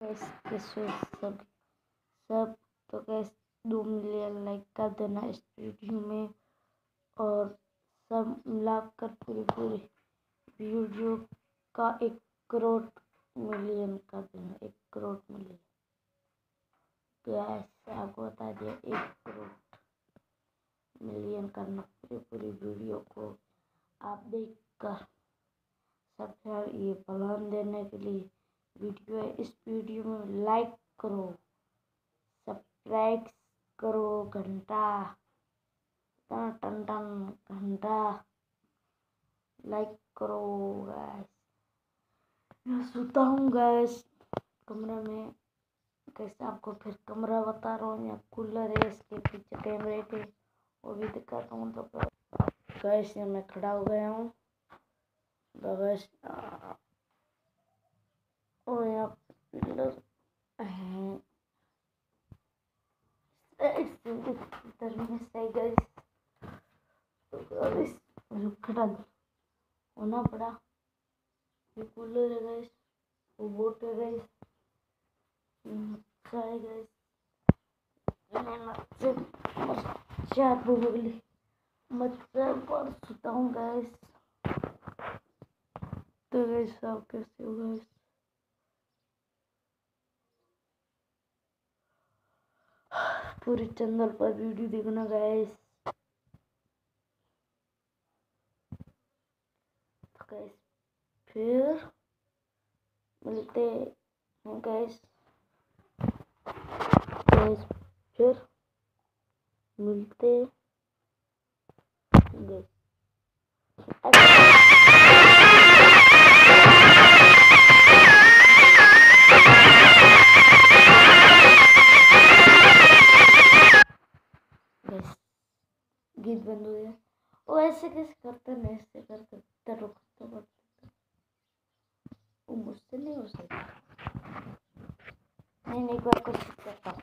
कैसे सब सब तो गैस 2 मिलियन लाइक कर देना इस वीडियो में, और सब मिलाकर पूरी वीडियो का 1 करोड़ मिलियन कर देना। 1 करोड़ मिलियन गैस आपको बता दिया, 1 करोड़ मिलियन करना पूरी वीडियो को आप देखकर। सबसे ये प्लान देने के लिए वीडियो है, इस वीडियो में लाइक करो, सब्सक्राइब करो, घंटा टन टन घंटा लाइक करो गैस। मैं सोता हूँ गैस कमरे में, कैसे आपको फिर कमरा बता रहा हूँ, या कूलर है इसके पीछे कैमरे के, वो भी दिखाता हूँ। तो गैस मैं खड़ा हो गया हूँ गैस, और यहाँ पिलर हैं इधर में सही गैस। तो गैस खड़ा होना पड़ा। ये कूलर है गैस, वो बोट है गैस, मच्छा है गैस, मच्छर बोली मच्छर पर सुता हूँ गैस। तो गैस सब कैसे हो गैस, पूरे चैनल पर वीडियो देखना गैस। तो गैस फिर मिलते हैं गैस, फिर मिलते गैस। गीत बंद हो गया। वो ऐसे कैसे करते हैं, ऐसे करते रुकते पड़ते, वो मुझसे नहीं हो सकता। नहीं एक बार कोशिश करता हूँ।